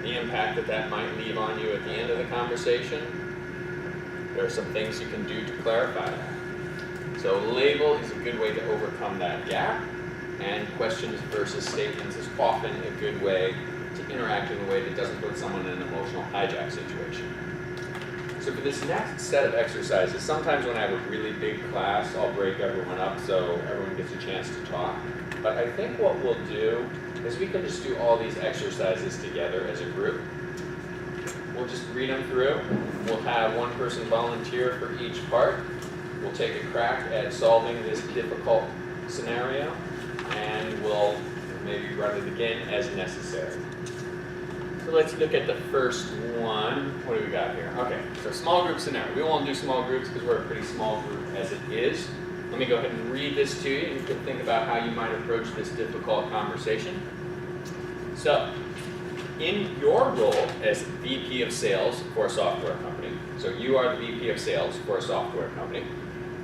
the impact that that might leave on you at the end of the conversation, there are some things you can do to clarify that. So label is a good way to overcome that gap, and questions versus statements is often a good way to interact in a way that doesn't put someone in an emotional hijack situation. So for this next set of exercises, sometimes when I have a really big class, I'll break everyone up so everyone gets a chance to talk. But I think what we'll do is we can just do all these exercises together as a group. We'll just read them through. We'll have one person volunteer for each part. We'll take a crack at solving this difficult scenario, and we'll maybe run it again as necessary. So let's look at the first one. What do we got here? Okay, so small group scenario. We won't do small groups because we're a pretty small group as it is. Let me go ahead and read this to you. You can think about how you might approach this difficult conversation. So, in your role as VP of Sales for a software company, so you are the VP of Sales for a software company,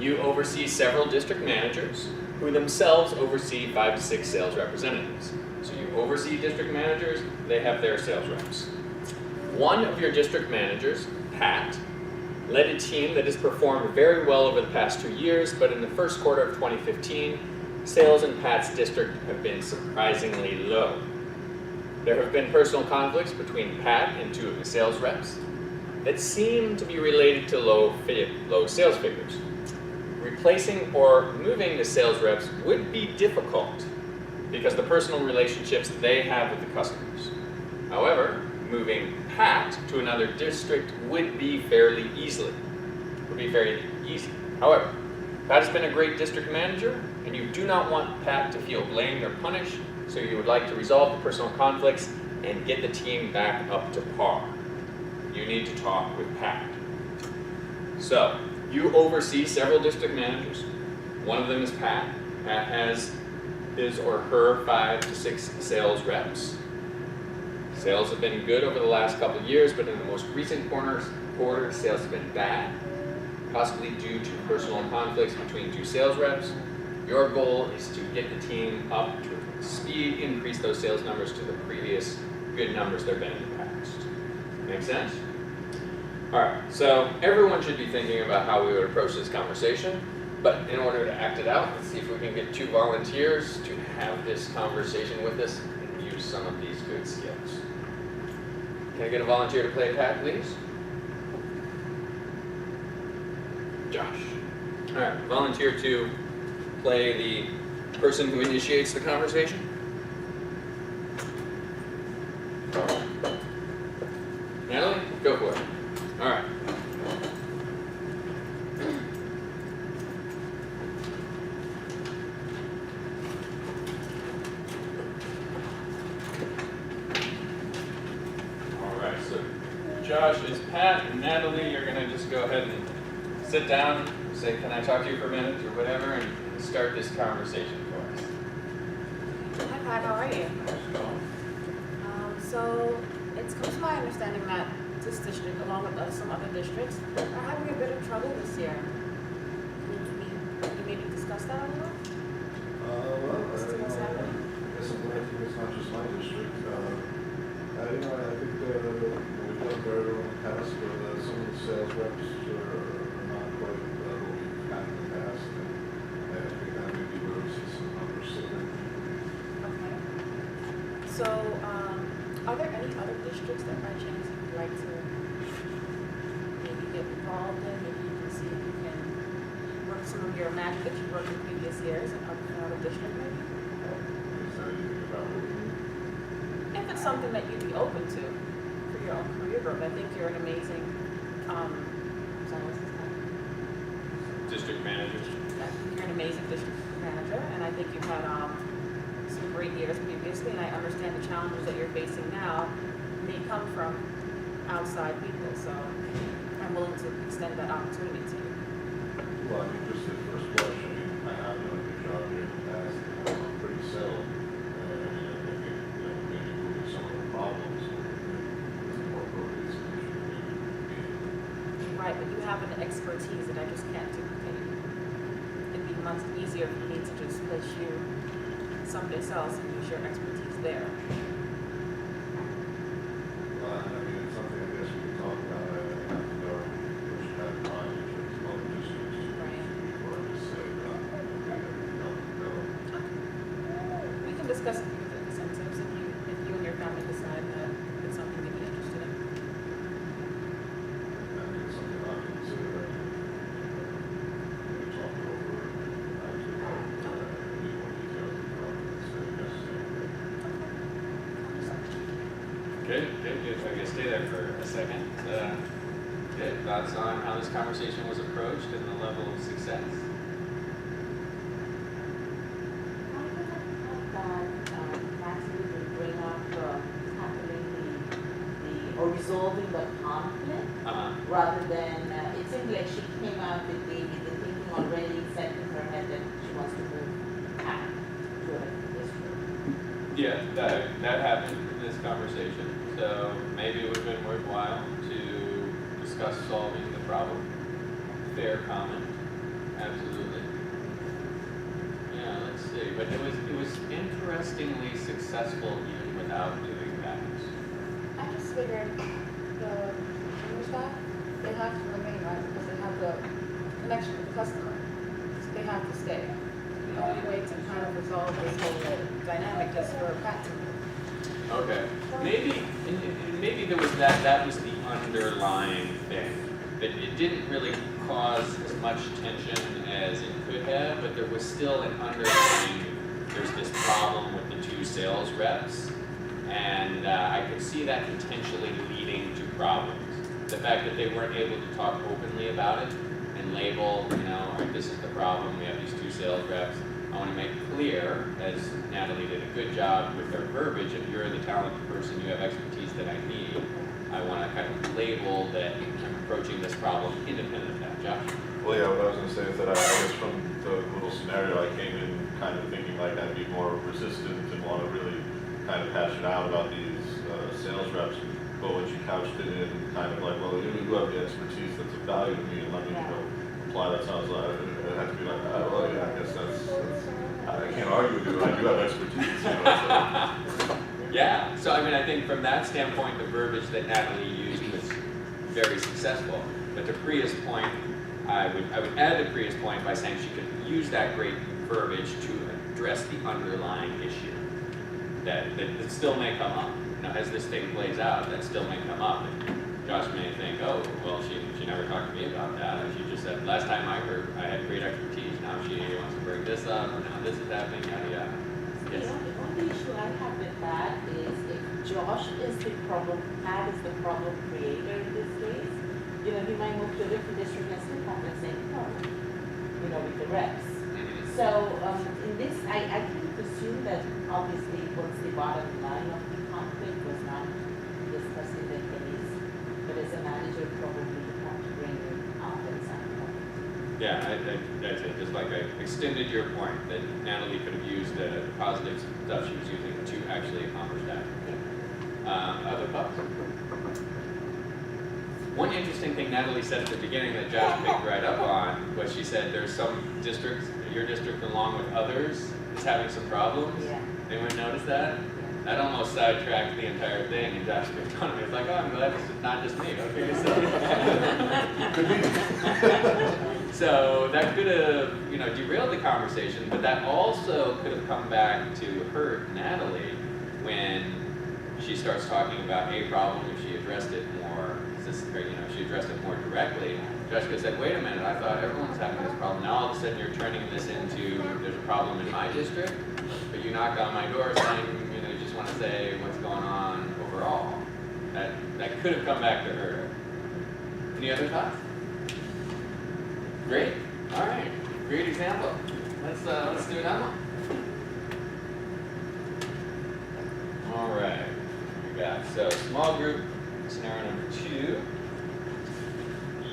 you oversee several district managers who themselves oversee 5 to 6 sales representatives. So you oversee district managers, they have their sales reps. One of your district managers, Pat, led a team that has performed very well over the past 2 years, but in the first quarter of 2015, sales in Pat's district have been surprisingly low. There have been personal conflicts between Pat and 2 of the sales reps that seem to be related to low sales figures. Replacing or moving the sales reps would be difficult because the personal relationships they have with the customers. However, moving Pat to another district would be fairly easy. However, Pat has been a great district manager, and you do not want Pat to feel blamed or punished, so you would like to resolve the personal conflicts and get the team back up to par. You need to talk with Pat. So, you oversee several district managers. One of them is Pat. Pat has his or her 5 to 6 sales reps. Sales have been good over the last couple of years, but in the most recent quarter, sales have been bad, possibly due to personal conflicts between 2 sales reps. Your goal is to get the team up to speed, increase those sales numbers to the previous good numbers they've been in the past. Make sense? All right, so everyone should be thinking about how we would approach this conversation, but in order to act it out, let's see if we can get 2 volunteers to have this conversation with us and use some of these good skills. Can I get a volunteer to play Pat, please? Josh. All right, volunteer to play the person who initiates the conversation. Natalie, go for it. All right. All right, so Josh is Pat, and Natalie, you're gonna just go ahead and sit down, say, can I talk to you for a minute or whatever, and start this conversation for us. Hi Pat, how are you? So it's come to my understanding that this district, along with some other districts, are having a bit of trouble this year. Can you maybe discuss that a little? What's happening? I guess it's not just my district. I think we've done very well in the past, but some of the sales reps are not quite what we've had in the past. And I think that maybe we'll see some numbers sooner. Okay. So, are there any other districts that by chance you'd like to maybe get involved in? Maybe you can see if you can work some of your magic that you've worked in previous years in another district maybe? Is there anything about what we need? If it's something that you'd be open to for your own career growth, I think you're an amazing, sorry, what's his name? District manager. I think you're an amazing district manager, and I think you've had some great years previously, and I understand the challenges that you're facing now may come from outside people, so I'm willing to extend that opportunity to you. Well, I mean, just at first blush, I have done a good job here in the past. I'm pretty settled. I think maybe moving some of the problems incorporate this issue. Right, but you have an expertise that I just can't duplicate. It'd be much easier for me to just place you someplace else and use your expertise there. discuss it with the incentives if you and your family decide that it's something to be interested in. I think it's something I'll consider, maybe talk it over, actually, need more details, instead of just saying. Good. If I could stay there for a second. Good. Thoughts on how this conversation was approached and the level of success? Natalie will bring up tackling or resolving the conflict rather than, it seemed like she came out with the thinking already set in her head that she wants to move back to a district. Yeah, that happened in this conversation. So maybe it would have been worthwhile to discuss solving the problem. Fair comment. Absolutely. Yeah, let's see. But it was interestingly successful even without doing that. I just figured the junior staff, they have to remain, right, because they have the connection with the customer. So they have to stay. The only way to kind of resolve this whole dynamic is for Pat to move. Okay. Maybe there was that was the underlying thing. That it didn't really cause as much tension as it could have, but there was still an underlying, there's this problem with the two sales reps, and I could see that potentially leading to problems. The fact that they weren't able to talk openly about it and label, all right, this is the problem, we have these two sales reps. I want to make clear, as Natalie did a good job with her verbiage, if you're the talented person, you have expertise that I need, I want to kind of label that I'm approaching this problem independent of that. Josh? Well, yeah, what I was gonna say is that I guess from the little scenario, I came in kind of thinking like I'd be more resistant and want to really kind of hash it out about these sales reps. But when she couched it in kind of like, well, you have the expertise that's of value to me, and let me apply that, sounds like it had to be like, well, yeah, I guess that's I can't argue with you. I do have expertise. So. Yeah, so I think from that standpoint, the verbiage that Natalie used was very successful. But to Priya's point, I would add to Priya's point by saying she could use that great verbiage to address the underlying issue that still may come up. As this thing plays out, that still may come up. And Josh may think, oh, well, she never talked to me about that. She just said, last time I heard, I had great expertise. Now she wants to bring this up, or now this is happening, yada yada. Yes. The only issue I have with that is if Josh is the problem, Pat is the problem creator in this case, he might move to a different district and still have the same problem, with the reps. So in this, I can presume that obviously what's the bottom line of the conflict was not discussing the case, but as a manager probably you have to bring it up at some point. Yeah, that's it. Just like I extended your point that Natalie could have used the positive stuff she was using to actually accomplish that. Other thoughts? One interesting thing Natalie said at the beginning that Josh picked right up on was she said there's some districts, your district along with others, is having some problems. Yeah. Anyone notice that? That almost sidetracked the entire thing, and Josh picked on me. It's like, oh, I'm glad it's not just me. Okay, so. So that could have, derailed the conversation, but that also could have come back to hurt Natalie when she starts talking about a problem. If she addressed it more, she addressed it more directly. Josh could have said, wait a minute, I thought everyone's having this problem. Now all of a sudden you're turning this into, there's a problem in my district, but you knock on my door saying, you just want to say what's going on overall. That could have come back to her. Any other thoughts? Great. All right. Great example. Let's do another one. All right. We got small group scenario number 2.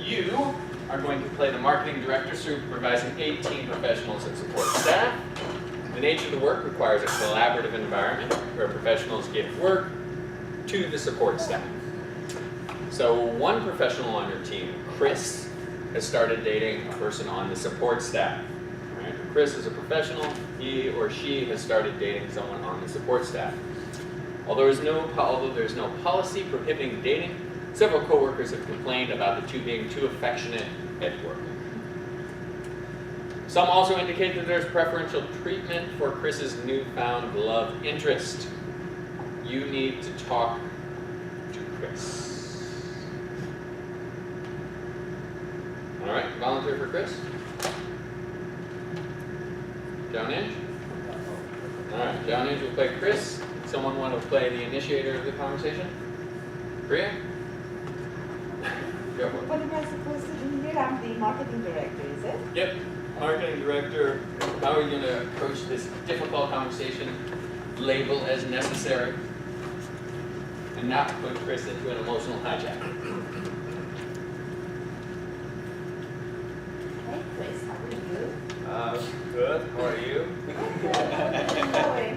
You are going to play the marketing director supervising 18 professionals and support staff. The nature of the work requires a collaborative environment where professionals give work to the support staff. So one professional on your team, Chris, has started dating a person on the support staff. Right? Chris is a professional. He or she has started dating someone on the support staff. Although there's no policy prohibiting dating, several coworkers have complained about the two being too affectionate at work. Some also indicate that there's preferential treatment for Chris's newfound love interest. You need to talk to Chris. All right, volunteer for Chris. Joan Inch? All right, Joan Inch will play Chris. Someone want to play the initiator of the conversation? Priya? Go for it. What am I supposed to do here? I'm the marketing director, is it? Yep, marketing director, how are you going to approach this difficult conversation? Label as necessary and not put Chris into an emotional hijack. Hey Chris, how are you? Good. How are you? How's it going?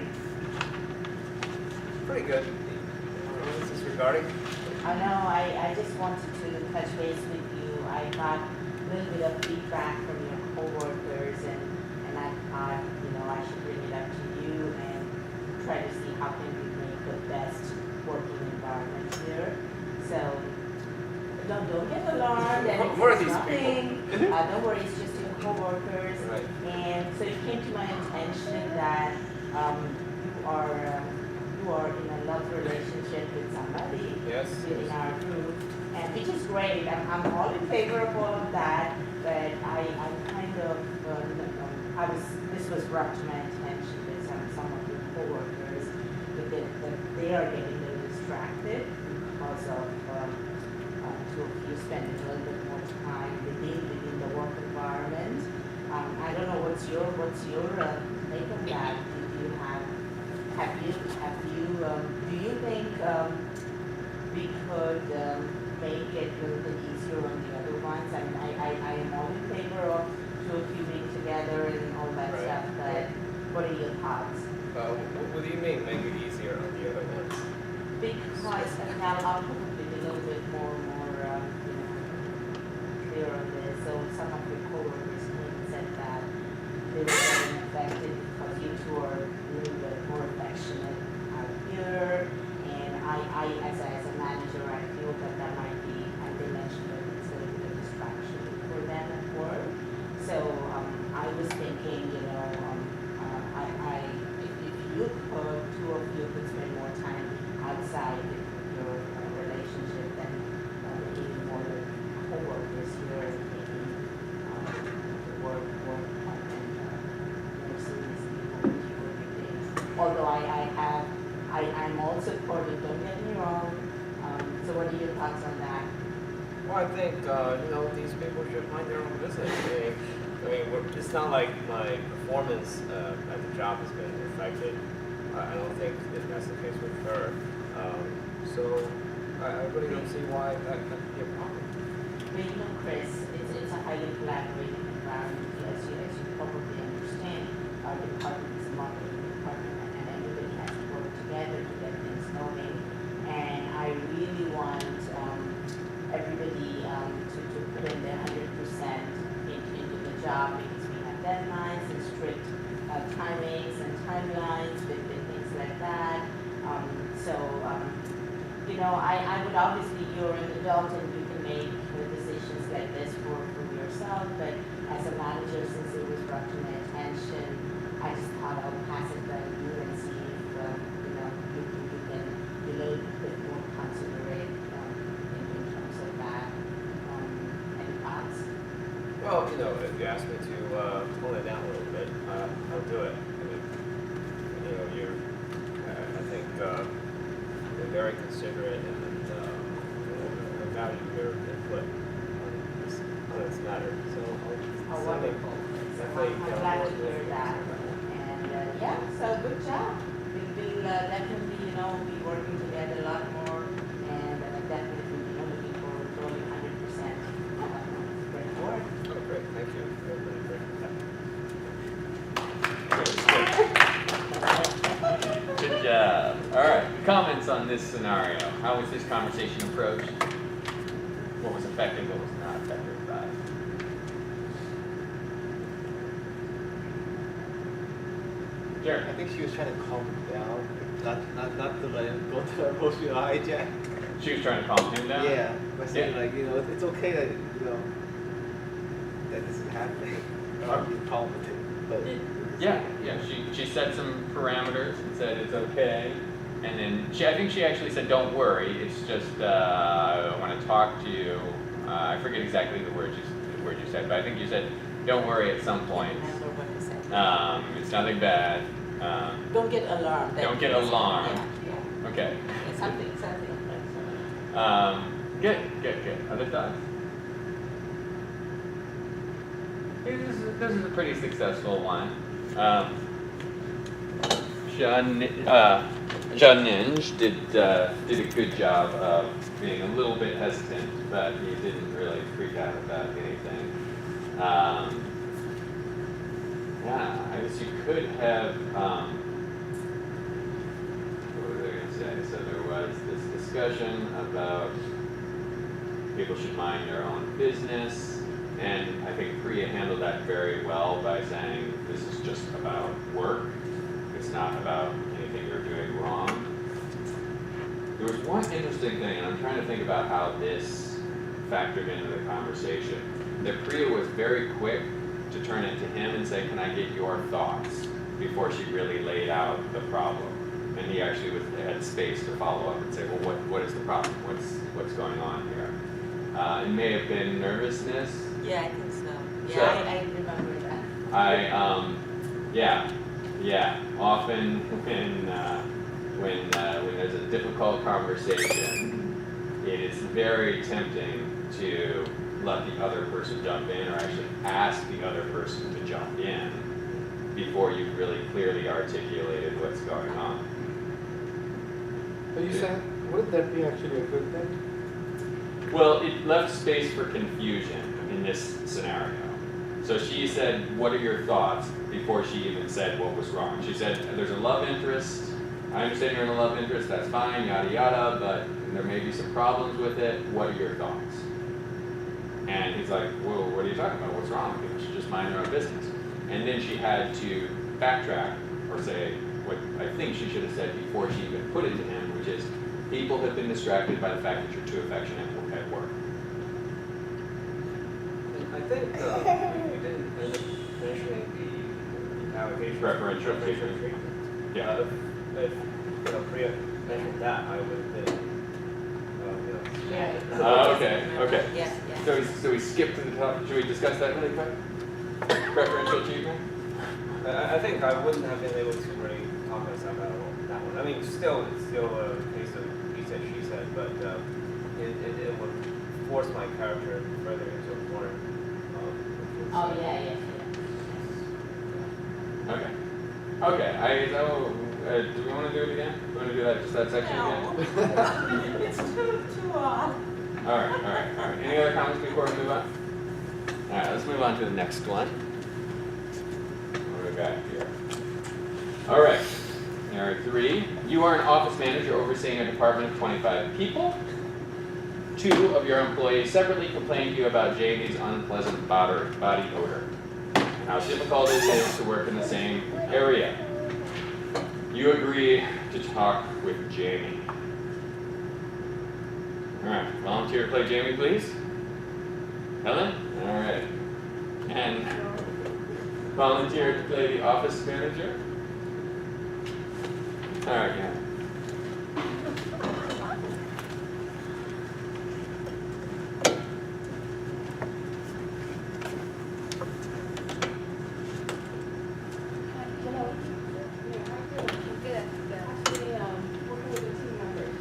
Pretty good. What's this regarding? I know, I just wanted to touch base with you. I got a little bit of feedback from your coworkers and I thought, I should bring it up to you and try to see how can we make the best working environment here. So, don't get alarmed. And What are it's these nothing. Don't worry, it's just your coworkers. Right. And so it came to my attention that you are in a love relationship with somebody Yes. within our group, and which is great. I'm all in favor of all of that, but I kind of this was brought to my attention with some of your coworkers that they are getting a little distracted because of two of you spending a little bit more time within the work environment. I don't know what's your take on that. Do you think we could make it a little bit easier on the other ones? I mean, I am all in favor of two of you being together and all that Right. stuff, but what are your thoughts? What do you mean make it easier on the other ones? Because now I'll probably be a little bit more clear on this. So some of your coworkers came and said that they were getting affected because you two are a little bit more affectionate out here. And I as a manager, I feel that might be, and they mentioned that it's a little bit of distraction for them at work. So I was thinking, if you could, two of you could spend more time outside your relationship than maybe more co-workers here and taking the work and more seriously what you were doing. Although I'm all supportive, don't get me wrong. So what are your thoughts on that? Well, I think these people should mind their own business. It's not like my performance at the job has been affected. I don't think that's the case with her. So I really don't see why that could be a problem. Well, Chris, it's a highly collaborative environment. As you probably understand, our department is a marketing department, and everybody has to work together to get things going. And I really want everybody to put in their 100% into the job because we have deadlines and strict timings and timelines with things like that. I would obviously, you're an adult and you can make decisions like this for yourself, but as a manager, since it was brought to my attention, I just thought I'll pass it by you and see if, you can be a little bit more considerate in terms of that. Any thoughts? Well, if you ask me to tone it down a little bit, I'll do it. I think you're very considerate and I value your input on this matter. So Oh, wonderful. definitely, I'm glad to hear that. And so good job. We'll definitely, be working together a lot more and definitely, looking forward to rolling 100% great work. Oh, great. Thank you. I really appreciate that. Good job. All right, comments on this scenario. How was this conversation approached? What was effective, what was not effective by it? Jared? I think she was trying to calm him down, not to let him go to the emotional hijack. She was trying to calm him down? Yeah, by saying Yeah. like, it's okay that that this is happening. problem with it, but. Yeah, she set some parameters and said it's okay. And then I think she actually said, don't worry, it's just, I want to talk to you. I forget exactly the word you said, but I think you said, don't worry at some point. Remember what you said. It's nothing bad. Don't get alarmed. Don't get alarmed. Yeah, Okay. yeah. Something like that. Good. Other thoughts? This is a pretty successful one. John Ninj did a good job of being a little bit hesitant, but he didn't really freak out about anything. Yeah, I guess you could have, what was I going to say? So there was this discussion about people should mind their own business, and I think Priya handled that very well by saying this is just about work. It's not about anything you're doing wrong. There was one interesting thing, and I'm trying to think about how this factored into the conversation, that Priya was very quick to turn it to him and say, can I get your thoughts, before she really laid out the problem. And he actually had space to follow up and say, well, what is the problem? What's going on here? It may have been nervousness. Yeah, I think so. Yeah, So- I remember that. Yeah. Often when there's a difficult conversation, it is very tempting to let the other person jump in, or actually ask the other person to jump in before you've really clearly articulated what's going on. Are you saying, wouldn't that be actually a good thing? Well, it left space for confusion in this scenario. So she said, what are your thoughts, before she even said what was wrong. She said, there's a love interest. I understand you're in a love interest, that's fine, yada yada, but there may be some problems with it. What are your thoughts? And he's like, well, what are you talking about? What's wrong? People should just mind their own business. And then she had to backtrack, or say what I think she should have said before she even put it to him, which is, people have been distracted by the fact that you're too affectionate at work. I think we didn't end up mentioning the allocation. Preferential treatment. treatment. Yeah. If Priya mentioned that, I would have been, Yeah. Okay. Yeah. So we skipped to the top. Should we discuss that really quick? Preferential treatment? I think I wouldn't have been able to really talk myself out of that one. I mean, it's still a case of he said, she said, but it would force my character further into a corner. Oh, yeah. Okay. Do we want to do it again? Do we want to do that, just that section again? It's too odd. All right. Any other comments before we move on? All right, let's move on to the next one. What do we got here? All right, scenario 3. You are an office manager overseeing a department of 25 people. 2 of your employees separately complain to you about Jamie's unpleasant body odor and how difficult it is to work in the same area. You agree to talk with Jamie. All right, volunteer to play Jamie, please. Helen? All right. And volunteer to play the office manager. All right, yeah. Hello. Yeah, I'm good. Actually, working with the team members.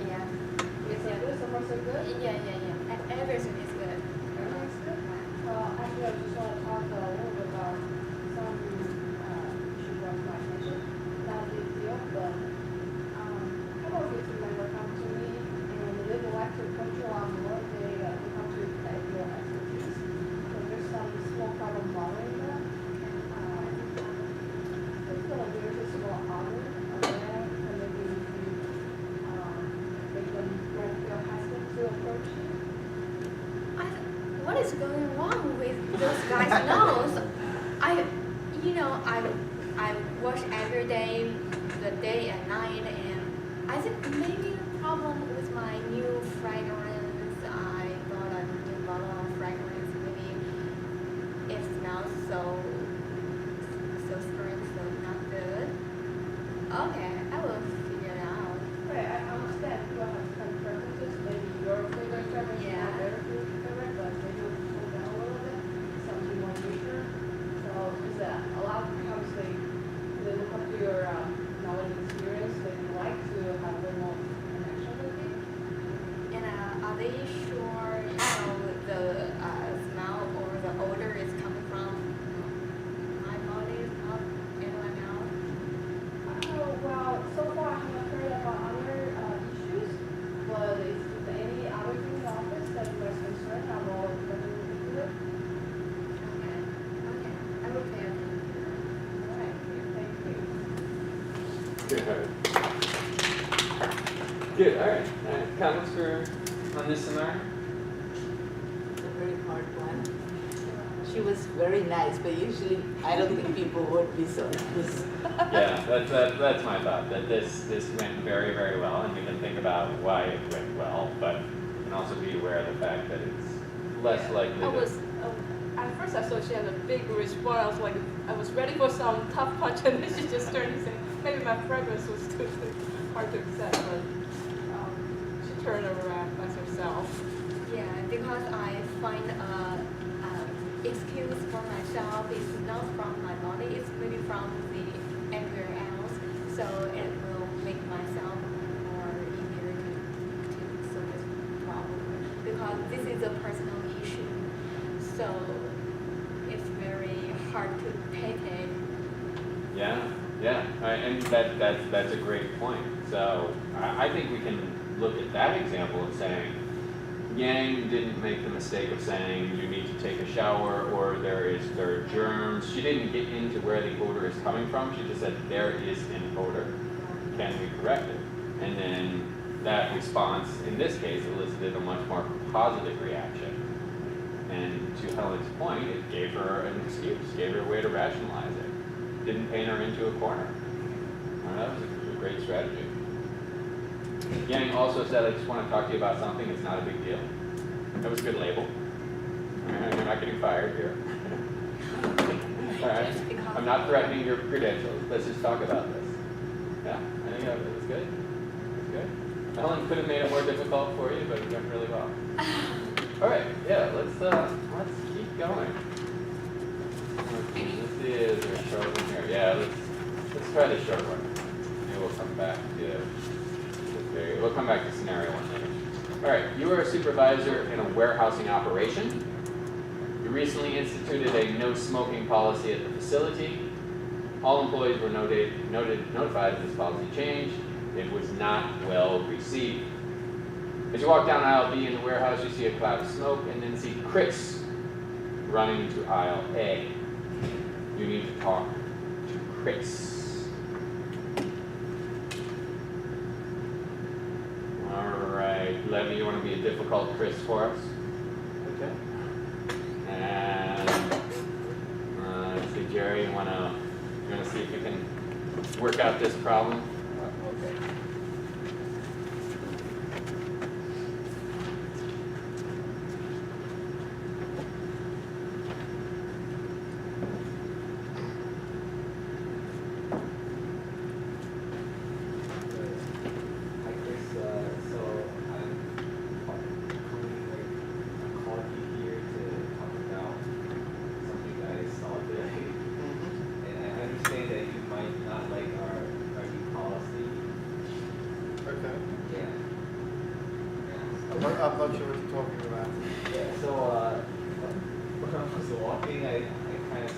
Yeah. Is it good? So far so good? Yeah. Everything is good. Everything's good? Actually, I just want to talk a little bit about some issues brought to my attention. Not a big deal, but a couple of your team members come to me and they would like to control on what they come to their expertise. So there's some small problem bothering them. It's gonna be a small honor there, and maybe if you make them feel hesitant to approach you. What is going wrong with those guys' nose? I wash every day, the day and night, and I think maybe the problem with my new fragrance. I bought a new bottle of fragrance. Maybe it smells But is there any other thing in the office that you guys concerned, I will definitely look into it. Okay, okay, I will pay attention to that. Alright, thank you. Good, alright. Comments on this scenario? It's a very hard one. She was very nice, but usually I don't think people would be so nice. Yeah, that's my thought, that this went very, very well, and we can think about why it went well, but we can also be aware of the fact that it's less likely I to. was, at first I saw she had a big response. I was like, I was ready for some tough punch, and then she just turned and said, maybe my fragrance was too hard to accept, but she turned around as herself. Yeah, because I find excuse for myself is not from my body, it's maybe from the everywhere else. So it will make myself more easier to solve this problem. Because this is a personal issue. So it's very hard to take it. Yeah, and that's a great point. So I think we can look at that example of saying, Yang didn't make the mistake of saying you need to take a shower or there are germs. She didn't get into where the odor is coming from. She just said there is an odor. Can we correct it? And then that response, in this case, elicited a much more positive reaction. And to Helen's point, it gave her an excuse, gave her a way to rationalize it. Didn't paint her into a corner. That was a great strategy. Yang also said, I just want to talk to you about something, it's not a big deal. That was a good label. Alright, you're not getting fired here. Alright, I'm not threatening your credentials, let's just talk about this. Yeah, I think that was good. That's good. Helen could have made it more difficult for you, but it went really well. Alright, yeah, let's keep going. Let's see, is there a short one here? Yeah, let's try the short one. Maybe we'll come back to we'll come back to scenario one later. Alright, you are a supervisor in a warehousing operation. You recently instituted a no smoking policy at the facility. All employees were notified of this policy change. It was not well received. As you walk down aisle B in the warehouse, you see a cloud of smoke and then see Chris running to aisle A. You need to talk to Chris. Alright, Levy, you want to be a difficult Chris for us? Okay. And let's see, Jerry, you want to see if you can work out this problem? Okay. Hi Chris, so I'm calling you here to talk about something that I saw today. And I understand that you might not like our new policy. Okay. Yeah. I'm not sure what you're talking about. Yeah, so when I was walking, I kind of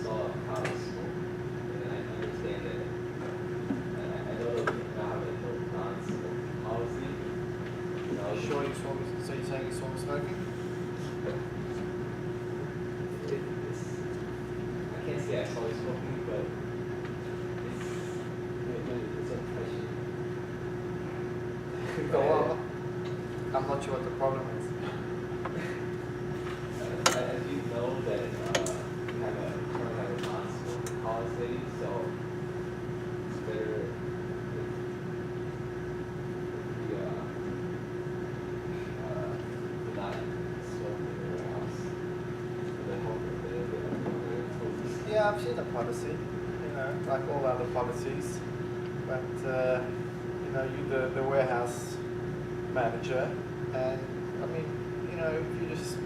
saw a cloud of smoke, and I understand that. I know that we now have a no non-smoke policy. So I was Sure, you saw me, so you're saying you saw me smoking? it's, I can't say I saw you smoking, but it's a question. Go on. I'm not sure what the problem is. As you know that we currently have a non-smoking policy, so it's better if we not smoke in the warehouse. For the hope that Yeah, I've seen the policy, like all other policies. But, you're the warehouse manager, and I mean, if you just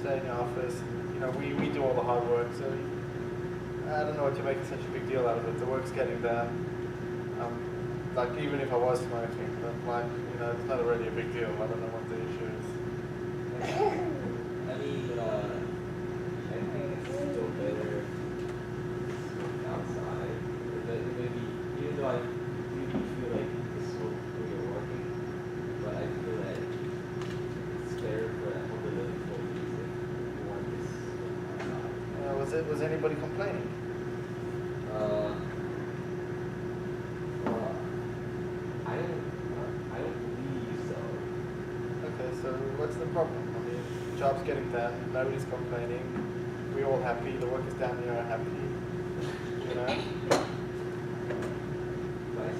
stay in the office, we do all the hard work, so I don't know what you're making such a big deal out of it. The work's getting done. Like, even if I was smoking, but it's not really a big deal. I don't know what the issue is. I mean, I think it's still better outside. But maybe, even though I really feel like the smoke when you're working, Was anybody complaining? Well, I don't believe so. Okay, so what's the problem? I mean, job's getting done, nobody's complaining, we're all happy, the workers down here are happy, you know? But I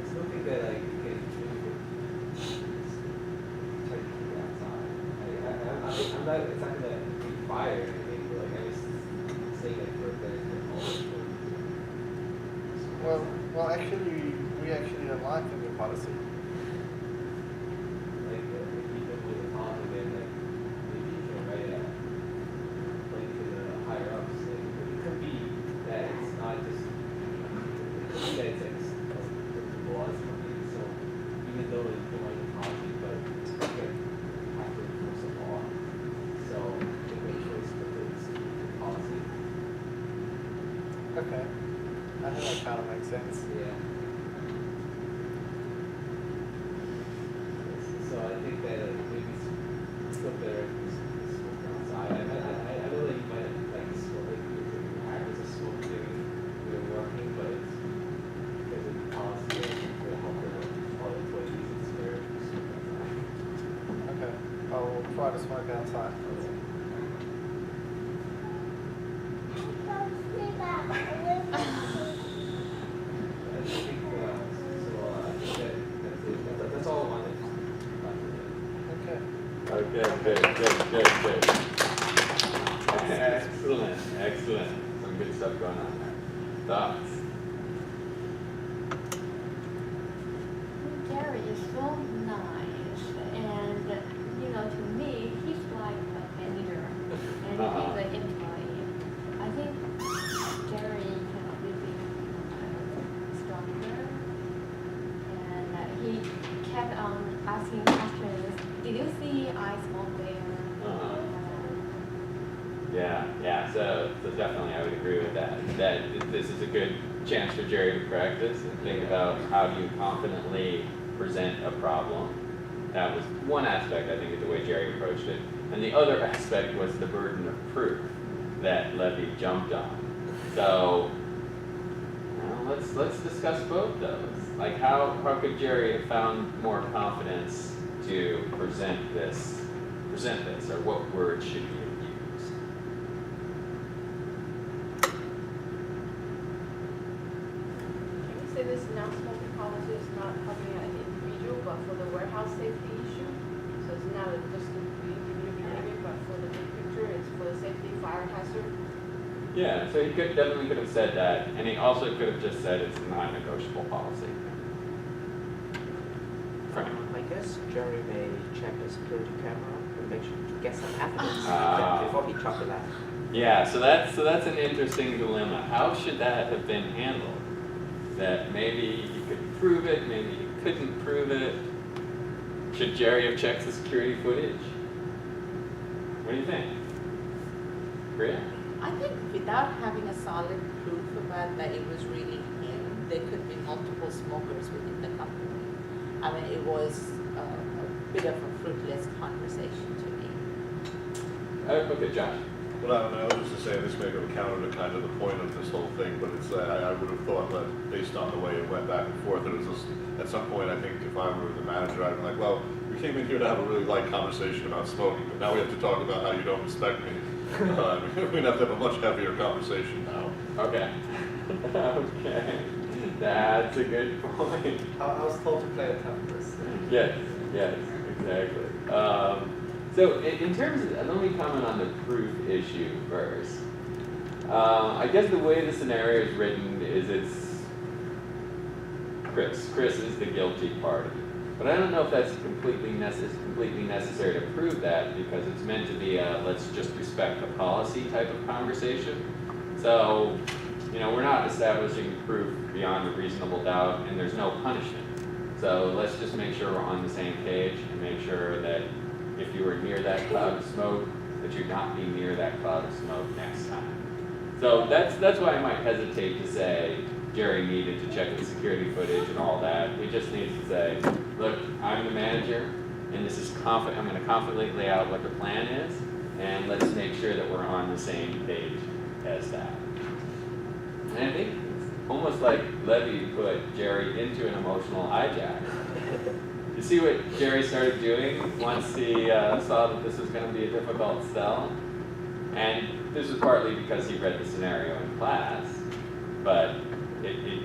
still think that like you can try to keep it outside. I'm not. It's not gonna be fired or anything. But like I'm just saying like for benefit of all. Well, actually, we actually don't like the new policy. Like if you don't with the policy, then like maybe you can write a complaint to the higher ups. Like, it could be that it's not just. It could be that it's like the laws company. So even though you don't like the policy, but you have to enforce the law. So the right choice for this policy. Okay. I think that kind of makes sense. Yeah. So I think that maybe it's still better if we smoke outside. I know that you might like smoke, like you have as a smoke during when you're working, but it's because of the policy for the health of all employees, it's better if we smoke outside. Okay. I will try to smoke outside. I think that's all I wanted. Okay. Okay, good. Excellent. Some good stuff going on there. Thoughts? Gary is so nice, and to me, he's like a manager, and he's an employee. I think Gary can really be stronger, and he kept on asking questions. Did you see I smoke there? Yeah. So definitely, I would agree with that. That this is a good chance for Jerry to practice and think about how do you confidently present a problem. That was one aspect, I think, of the way Jerry approached it. And the other aspect was the burden of proof that Levy jumped on. So let's discuss both those. Like how could Jerry have found more confidence to present this, or what words should he have used? Can you say this non-smoking policy is not covering an individual, but for the warehouse safety issue? So it's not just the individual behavior, but for the big picture, it's for the safety fire hazard? Yeah, so he definitely could have said that, and he also could have just said it's a non-negotiable policy. Frank? I guess Jerry may check the security camera and make sure to get some evidence before he chopped it out. Yeah, so that's an interesting dilemma. How should that have been handled? That maybe you could prove it, maybe you couldn't prove it. Should Jerry have checked the security footage? What do you think? Priya? I think without having a solid proof about that it was really him, there could be multiple smokers within the company. I mean, it was a bit of a fruitless conversation to me. Okay, Josh. But I was just to say, this may go counter to kind of the point of this whole thing, but it's, I would have thought that based on the way it went back and forth, it was just, at some point, I think if I were the manager, I'd be like, well, we came in here to have a really light conversation about smoking, but now we have to talk about how you don't respect me. We're going to have a much heavier conversation now. Okay. Okay. That's a good point. I was told to play a tough person. Yes, exactly. So in terms of, let me comment on the proof issue first. I guess the way the scenario is written is it's Chris is the guilty party. But I don't know if that's completely necessary to prove that, because it's meant to be a let's just respect the policy type of conversation. So, we're not establishing proof beyond a reasonable doubt, and there's no punishment. So let's just make sure we're on the same page and make sure that if you were near that cloud of smoke, that you'd not be near that cloud of smoke next time. So that's why I might hesitate to say Jerry needed to check the security footage and all that. He just needs to say, look, I'm the manager, and this is I'm going to confidently lay out what the plan is, and let's make sure that we're on the same page as that. And I think it's almost like Levy put Jerry into an emotional hijack. You see what Jerry started doing once he saw that this was going to be a difficult sell? And this was partly because he read the scenario in class, but it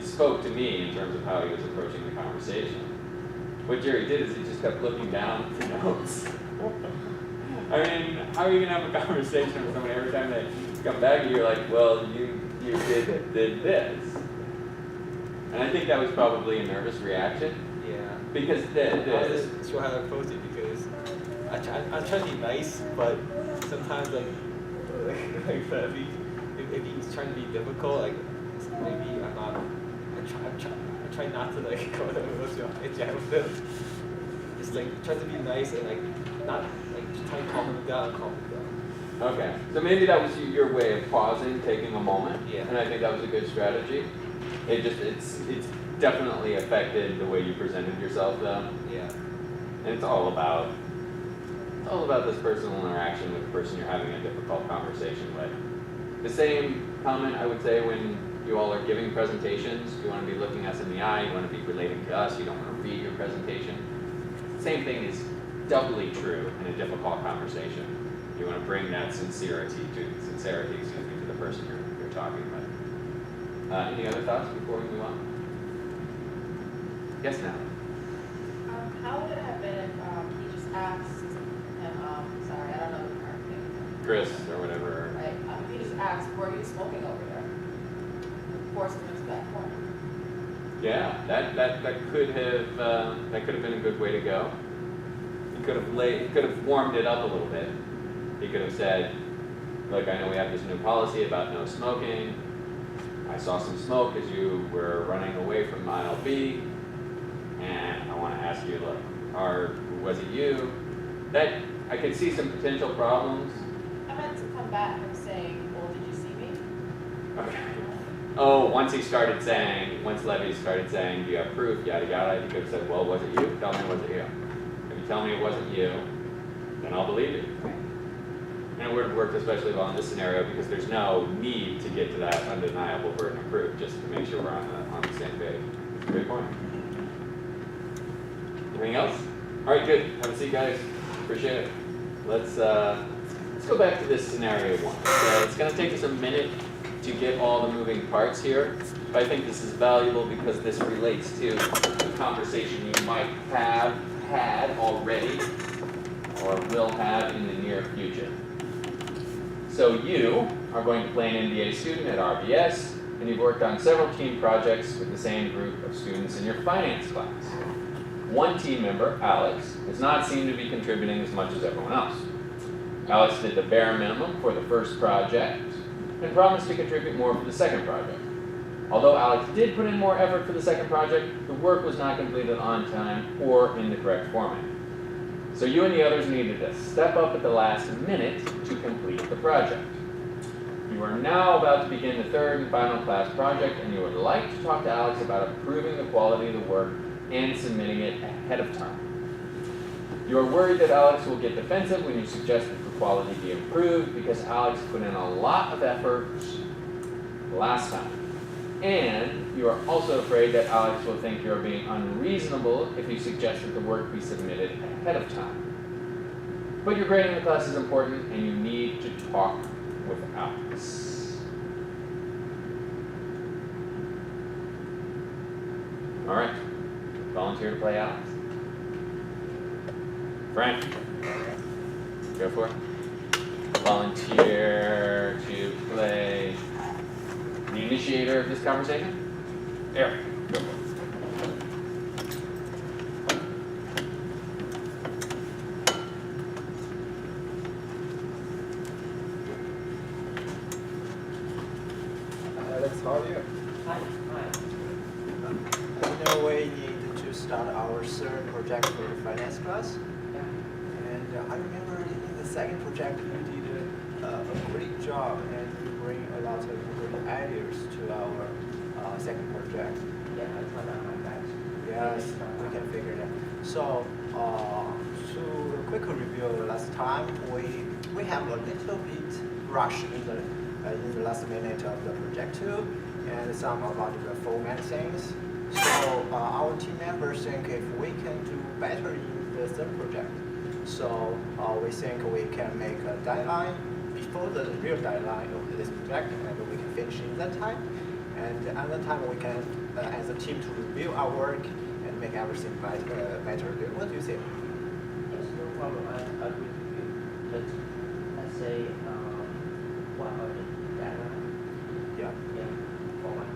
spoke to me in terms of how he was approaching the conversation. What Jerry did is he just kept looking down at the notes. I mean, how are you going to have a conversation with someone every time they come back and you're like, well, you did this? And I think that was probably a nervous reaction. Yeah. Because I wasn't sure how to approach it because I'm trying to be nice, but sometimes like if he's trying to be difficult, like maybe I'm not. I try not to like go to emotional hijack with him. Just like try to be nice and like not like trying to calm him down. Okay, so maybe that was your way of pausing, taking a moment. Yeah. And I think that was a good strategy. It's definitely affected the way you presented yourself though. Yeah. And it's all about this personal interaction with the person you're having a difficult conversation with. The same comment I would say when you all are giving presentations. You want to be looking us in the eye, you want to be relating to us, you don't want to read your presentation. Same thing is doubly true in a difficult conversation. You want to bring that sincerity to the person you're talking with. Any other thoughts before we move on? Yes, now. How would it have been if he just asked him, sorry, I don't know the current name. Chris or whatever. Right, if he just asked, were you smoking over there? Forced him into that corner. Yeah, that could have been a good way to go. He could have warmed it up a little bit. He could have said, look, I know we have this new policy about no smoking. I saw some smoke as you were running away from aisle B, and I want to ask you, look, was it you? That I could see some potential problems. I meant to come back from saying, well, did you see me? Okay. Oh, once Levy started saying, do you have proof, yada yada, he could have said, well, was it you? Tell me, was it you? If you tell me it wasn't you, then I'll believe you. And it would have worked especially well in this scenario because there's no need to get to that undeniable burden of proof, just to make sure we're on the same page. Great point. Anything else? All right, good. Have a seat, guys. Appreciate it. Let's go back to this scenario one. So it's going to take us a minute to get all the moving parts here. But I think this is valuable because this relates to a conversation you might have had already or will have in the near future. So you are going to play an MBA student at RBS, and you've worked on several team projects with the same group of students in your finance class. One team member, Alex, does not seem to be contributing as much as everyone else. Alex did the bare minimum for the first project and promised to contribute more for the second project. Although Alex did put in more effort for the second project, the work was not completed on time or in the correct format. So you and the others needed to step up at the last minute to complete the project. You are now about to begin the third and final class project, and you would like to talk to Alex about improving the quality of the work and submitting it ahead of time. You are worried that Alex will get defensive when you suggest that the quality be improved because Alex put in a lot of effort last time. And you are also afraid that Alex will think you are being unreasonable if you suggest that the work be submitted ahead of time. But your grade in the class is important and you need to talk with Alex. All right, volunteer to play Alex. Frank, go for it. Volunteer to play the initiator of this conversation? Eric, go for it. Alex, how are you? Hi. We need to start our third project for the finance class. And I remember in the second project you did a great job and you bring a lot of great ideas to our second project. Yeah, I thought that my best. Yes, we can figure that. So to quickly review last time, we have a little bit rush in the last minute of the project too, and some about the format things. So our team members think if we can do better in the third project, so we think we can make a deadline before the real deadline of this project, and we can finish in that time. And another time we can, as a team, to review our work and make everything better. What do you think? Yes, no problem. I agree with you. But let's say, what are the deadline? Yeah. Yeah, for my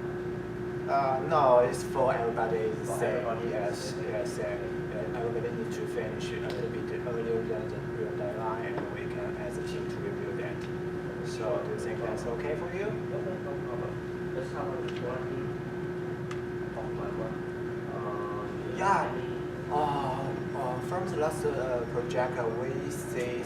No, it's for everybody. For Same. everybody, Yes, same. yes, same. Everybody need to finish a little bit earlier than the real deadline, and we can, as a team, to review that. So, do you think that's okay for you? No problem. Let's have a quality of my work. Yeah. From the last project, we see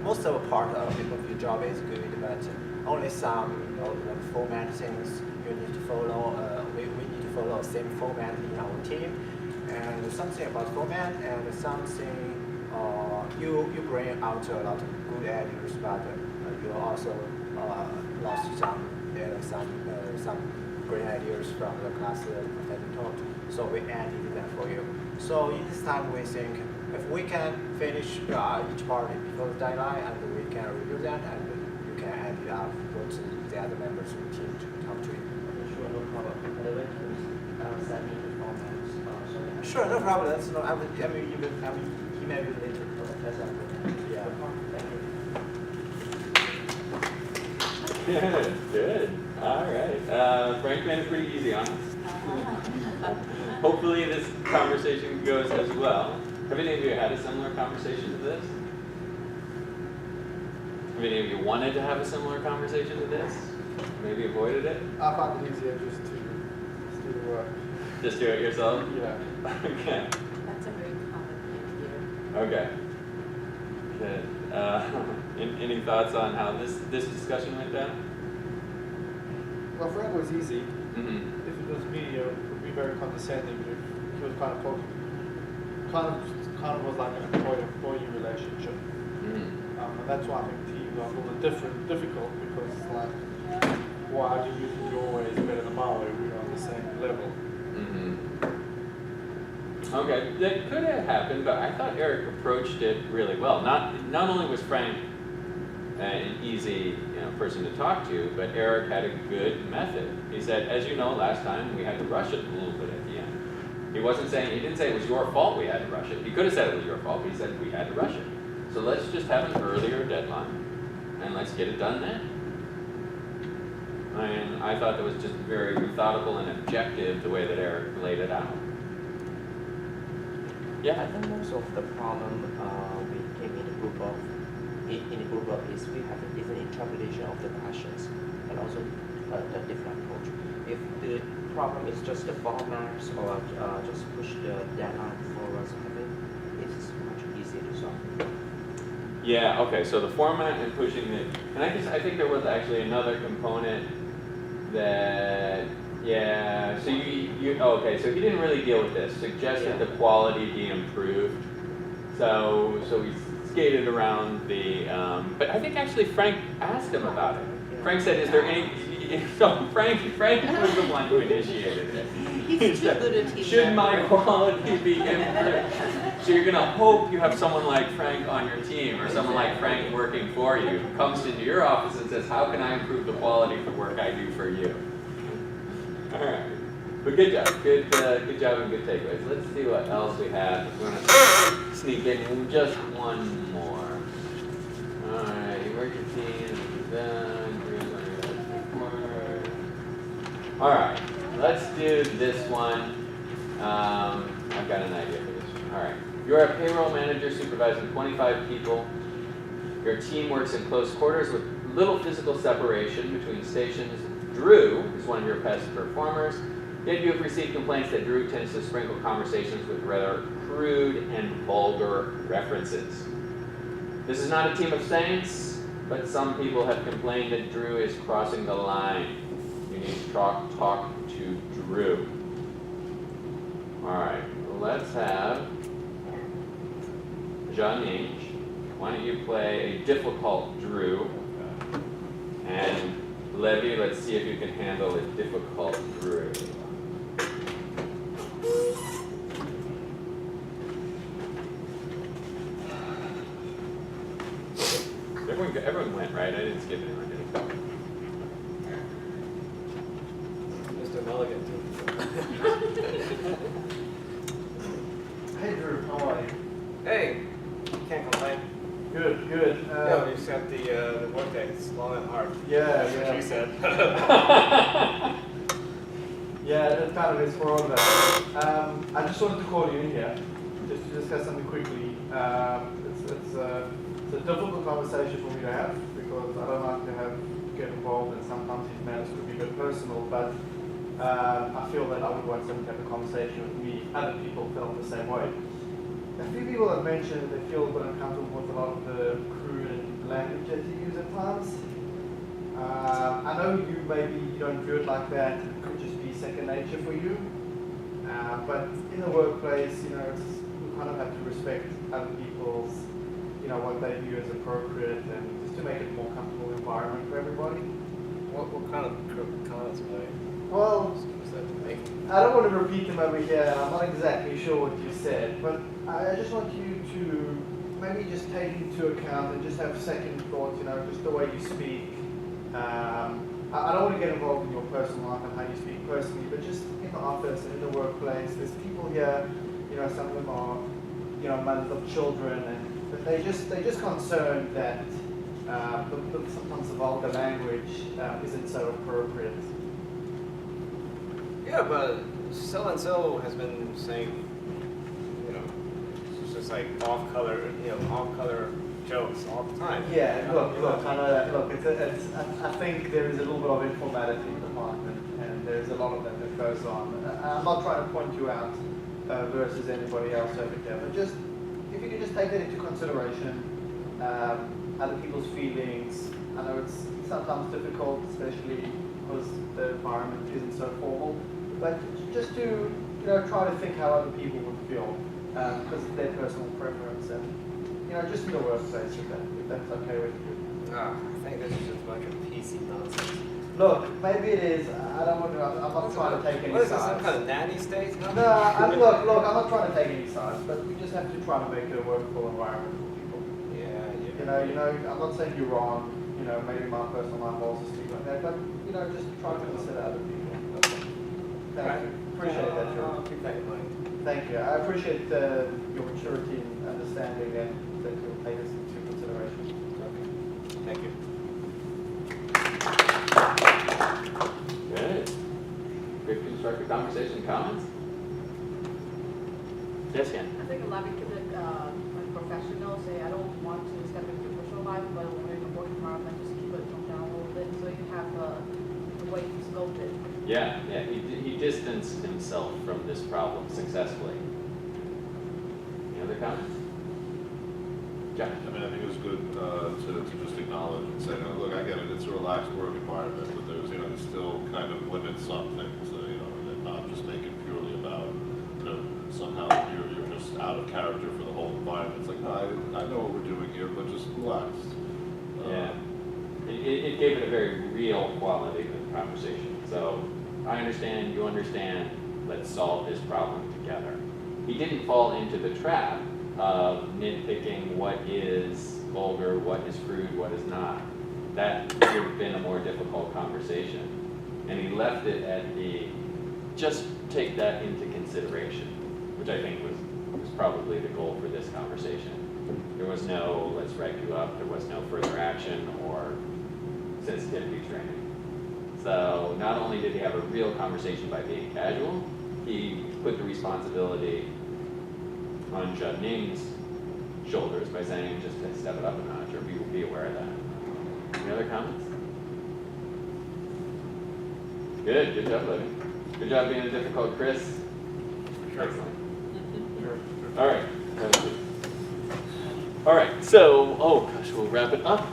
most of the part of the job is good, but only some, the format things you need to follow. We need to follow the same format in our team, and something about format and something you bring out a lot of good ideas, but you also lost some great ideas from the class that you taught. So we added them for you. So in this time, we think if we can finish each part before the deadline, and we can review that, and you can add it up what the other members of the team to talk to you. Sure, no problem. Otherwise, send me the formats. So Sure, no problem. That's no. I will email you later. that's everything. Yeah. Thank you. Good. All right. Frank made it pretty easy on us. Hopefully this conversation goes as well. Have any of you had a similar conversation to this? Have any of you wanted to have a similar conversation to this? Maybe avoided it? I find it easier just to Just do it yourself? yeah. Okay. That's a very common thing here. Okay. Good. Any thoughts on how this discussion went down? Well, Frank was easy. Mm-hmm. If it was me, it would be very condescending. If he was kind of was like an employee relationship. Mm-hmm. And that's why I think teams are a little difficult because like, why do you think you're always better than Maui? We're on the same level. Mm-hmm. Okay, that could have happened, but I thought Eric approached it really well. Not only was Frank an easy person to talk to, but Eric had a good method. He said, as you know, last time we had to rush it a little bit at the end. He didn't say it was your fault we had to rush it. He could have said it was your fault, but he said we had to rush it. So let's just have an earlier deadline, and let's get it done then. And I thought that was just very methodical and objective the way that Eric laid it out. Yeah. I think most of the problem we came in a group of is we have a different interpretation of the questions and also the different approach. If the problem is just the formats or just push the deadline forward, I think it's much easier to solve. Yeah, okay, so the format and pushing it, and I think there was actually another component that, yeah, so okay, so he didn't really deal with this, suggested the quality be improved. So we skated around the, but I think actually Frank asked him about it. Frank said, is there any, so Frank was the one who initiated it. He's too good a team Should my member. quality be improved? So you're gonna hope you have someone like Frank on your team, or someone like Frank working for you, who comes into your office and says, how can I improve the quality of the work I do for you? All right, but good job and good takeaways. Let's see what else we have. We're gonna sneak in just one more. All right, emergency, done. All right, let's do this one. I've got an idea for this one. All right, you're a payroll manager supervising 25 people. Your team works in close quarters with little physical separation between stations. Drew is one of your best performers. Yet you have received complaints that Drew tends to sprinkle conversations with rather crude and vulgar references. This is not a team of saints, but some people have complained that Drew is crossing the line. You need to talk to Drew. All right, let's have John Inge, why don't you play a difficult Drew? And Levy, let's see if you can handle a difficult Drew. Everyone went, right? I didn't skip anyone, did I? Mr. Mulligan. Hey Drew, how are you? Hey, can't complain. Good, good. Yeah, we just got the workday. It's long and hard. Yeah, That's yeah. what she said. Yeah, it kind of is for all of us. I just wanted to call you in here just to discuss something quickly. It's a difficult conversation for me to have because I don't like to get involved, and sometimes these matters could be a bit personal, but I feel that I would want someone to have a conversation with me. Other people felt the same way. A few people have mentioned that they feel a bit uncomfortable with a lot of the crude language that you use at times. I know you don't view it like that. It could just be second nature for you. But in the workplace, you kind of have to respect other people's, what they view as appropriate, and just to make it a more comfortable environment for everybody. What kind of comments were they? Well, Was that making? I don't want to repeat them over here, and I'm not exactly sure what you said, but I just want you to maybe just take into account and just have second thoughts, just the way you speak. I don't want to get involved in your personal life and how you speak personally, but just in the office and in the workplace, there's people here, some of them are, mothers of children, and they just concerned that sometimes the vulgar language isn't so appropriate. Yeah, but so and so has been saying, it's just like off-color jokes all the time. Yeah, look, I know that. Look, I think there is a little bit of informality in the department, and there's a lot of that goes on. I'm not trying to point you out versus anybody else over here, but just if you could just take that into consideration, other people's feelings. I know it's sometimes difficult, especially because the environment isn't so formal, but just to try to think how other people would feel because of their personal preference, and just in the workplace, if that's okay with you. I think this is just a bunch of PC nonsense. Look, maybe it is. I don't want to. I'm not trying to take any What is this, sides. some kind of nanny state? No, look, I'm not trying to take any sides, but we just have to try to make it a workable environment for people. Yeah. I'm not saying you're wrong. Maybe my personal life also speak like that, but just try to consider other people. Thank you. Appreciate that, Joe. I'll keep that in mind. Thank you. I appreciate your maturity and understanding, and that you'll take this into consideration. Okay. Thank you. Good. Good constructive conversation. Comments? Yes, Ken. I think a lot of people like professionals say, I don't want to step into personal life, but when in the work environment, just keep it down a little bit so you have the way to scope it. Yeah, he distanced himself from this problem successfully. Any other comments? Josh? I mean, I think it was good to just acknowledge and say, look, I get it, it's a relaxed work environment, but there's, still kind of limits on things, and not just make it purely about, somehow you're just out of character for the whole environment. It's like, no, I know what we're doing here, but just relax. Yeah. It gave it a very real quality to the conversation. So I understand, you understand, let's solve this problem together. He didn't fall into the trap of nitpicking what is vulgar, what is crude, what is not. That would have been a more difficult conversation. And he left it at the, just take that into consideration, which I think was probably the goal for this conversation. There was no, let's write you up, there was no further action or sensitivity training. So not only did he have a real conversation by being casual, he put the responsibility on Judd Ning's shoulders by saying just to step it up a notch or be aware of that. Any other comments? Good job, Logan. Good job being a difficult Chris. Excellent. All right. All right, so, we'll wrap it up.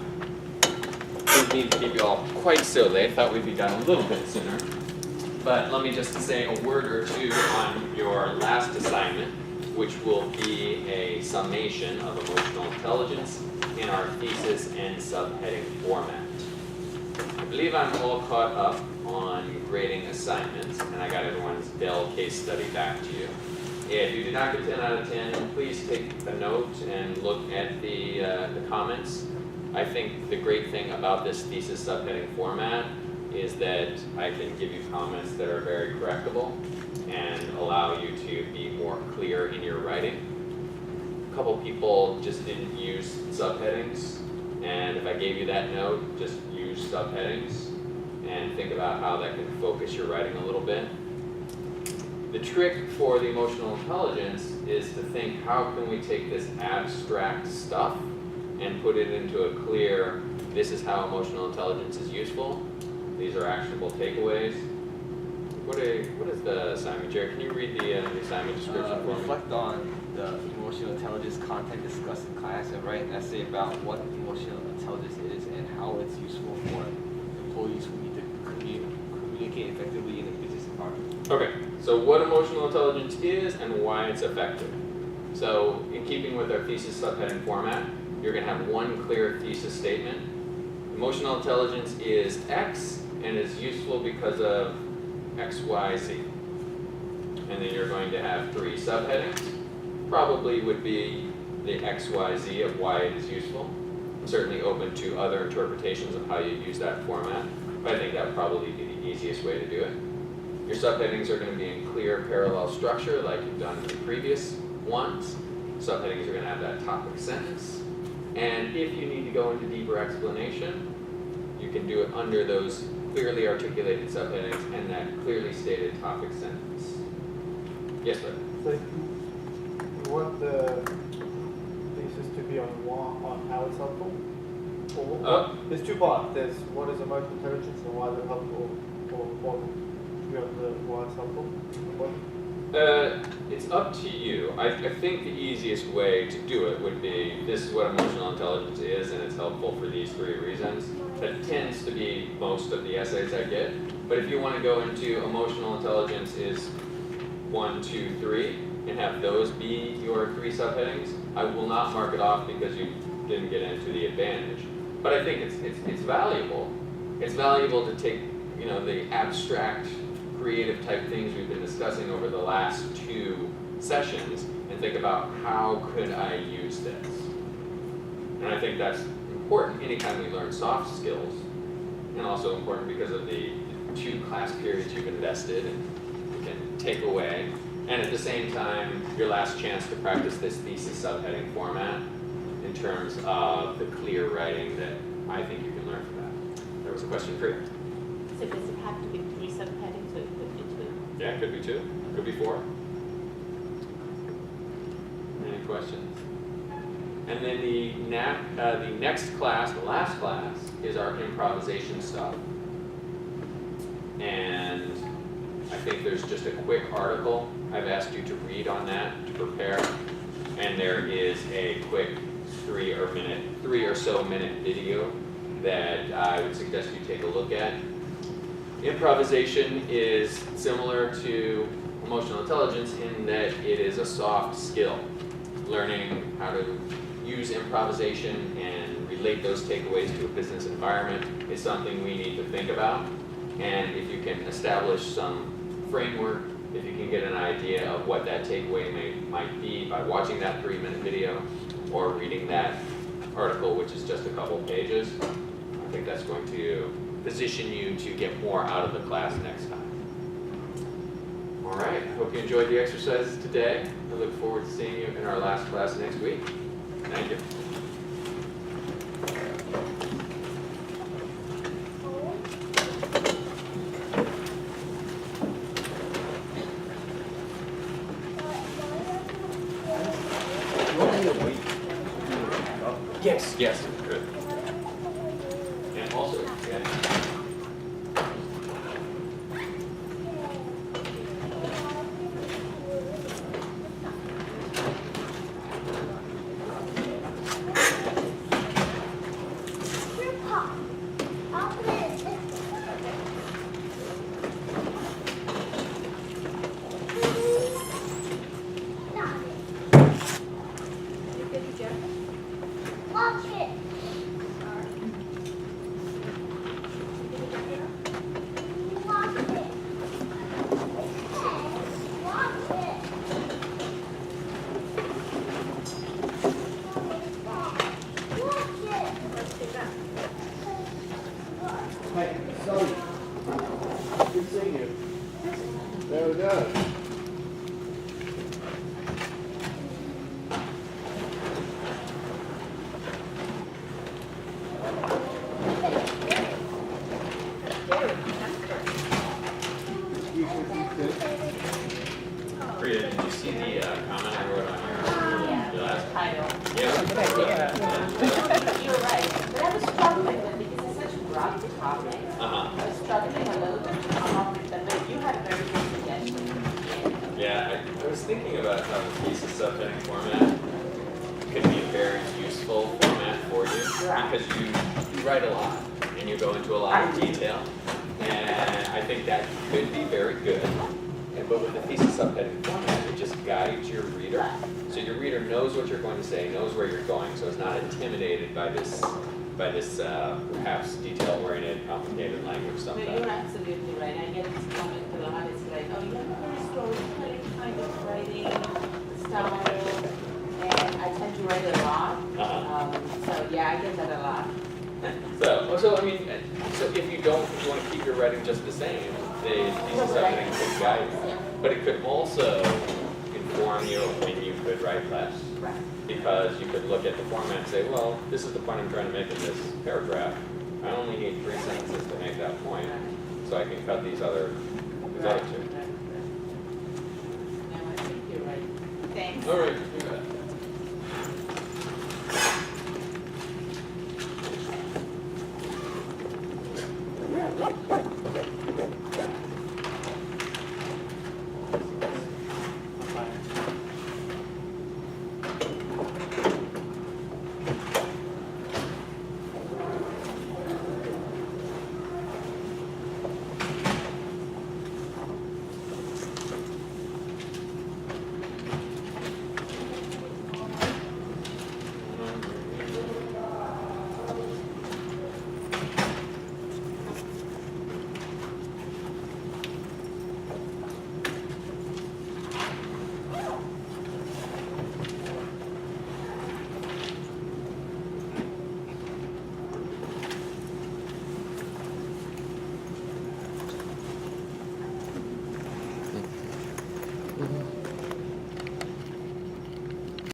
Didn't mean to keep you all quite so late. Thought we'd be done a little bit sooner. But let me just say a word or two on your last assignment. which will be a summation of emotional intelligence in our thesis and subheading format. I believe I'm all caught up on grading assignments, and I got everyone's Dell case study back to you. If you did not get 10 out of 10, please take a note and look at the comments. I think the great thing about this thesis subheading format is that I can give you comments that are very correctable and allow you to be more clear in your writing. A couple people just didn't use subheadings, and if I gave you that note, just use subheadings and think about how that can focus your writing a little bit. The trick for the emotional intelligence is to think, how can we take this abstract stuff and put it into a clear, this is how emotional intelligence is useful, these are actionable takeaways. What is the assignment, Jared? Can you read the assignment description for me? Reflect on the emotional intelligence content discussed in class and write an essay about what emotional intelligence is and how it's useful for employees who need to communicate effectively in a business environment. Okay, so what emotional intelligence is and why it's effective. So in keeping with our thesis subheading format, you're going to have one clear thesis statement. Emotional intelligence is X and is useful because of X, Y, Z. And then you're going to have 3 subheadings. Probably would be the X, Y, Z of why it is useful. I'm certainly open to other interpretations of how you use that format, but I think that would probably be the easiest way to do it. Your subheadings are going to be in clear parallel structure like you've done in the previous ones. Subheadings are going to have that topic sentence. And if you need to go into deeper explanation, you can do it under those clearly articulated subheadings and that clearly stated topic sentence. Yes, sir. So you want the thesis to be on how it's helpful? Or there's 2 parts. There's what is emotional intelligence and why is it helpful, or to be on the why it's helpful. It's up to you. I think the easiest way to do it would be, this is what emotional intelligence is and it's helpful for these 3 reasons. That tends to be most of the essays I get. But if you want to go into emotional intelligence is 1, 2, 3 and have those be your 3 subheadings, I will not mark it off because you didn't get into the advantage. But I think it's valuable. It's valuable to take, you know, the abstract creative type things we've been discussing over the last 2 sessions and think about how could I use this. And I think that's important anytime we learn soft skills, and also important because of the 2 class periods you've invested and you can take away. And at the same time, your last chance to practice this thesis subheading format in terms of the clear writing that I think you can learn from that. There was a question for you. So does it have to be 3 subheadings or it could be 2? Yeah, it could be 2, could be 4. Any questions? And then the next class, the last class, is our improvisation stuff. And I think there's just a quick article I've asked you to read on that to prepare. And there is a quick 3 or so minute video that I would suggest you take a look at. Improvisation is similar to emotional intelligence in that it is a soft skill. Learning how to use improvisation and relate those takeaways to a business environment is something we need to think about. And if you can establish some framework, if you can get an idea of what that takeaway might be by watching that 3-minute video or reading that article, which is just a couple pages, I think that's going to position you to get more out of the class next time. All right, hope you enjoyed the exercises today. I look forward to seeing you in our last class next week. Thank you. Yes. Yes. Good. And also, yeah. ahead. Rita, did you see the comment I wrote on your last? Title. Yeah. You're right, but I was struggling with it because it's such a broad topic. Uh-huh. I was struggling a little bit to come up with them, but you had a very good suggestion. Yeah, I was thinking about how the thesis subheading format could be a very useful format for you Right. because you write a lot and you go into a lot of detail, and I think that could be very good. But with the thesis subheading format, it just guides your reader, so your reader knows what you're going to say, knows where you're going, so it's not intimidated by this perhaps detail-oriented, complicated language No, sometimes. you're absolutely right. I get this comment a lot. It's like, oh, you have a very storytelling kind of writing style, and I tend to write a lot. Uh-huh. So yeah, I get that a lot. So I mean, so if you want to keep your writing just the same, the thesis subheading could guide you, but it could also inform you when you could write less. Right. Because you could look at the format and say, well, this is the point I'm trying to make in this paragraph. I only need 3 sentences to make that point, so I can cut these other two. No, I think you're right. Thanks. All right,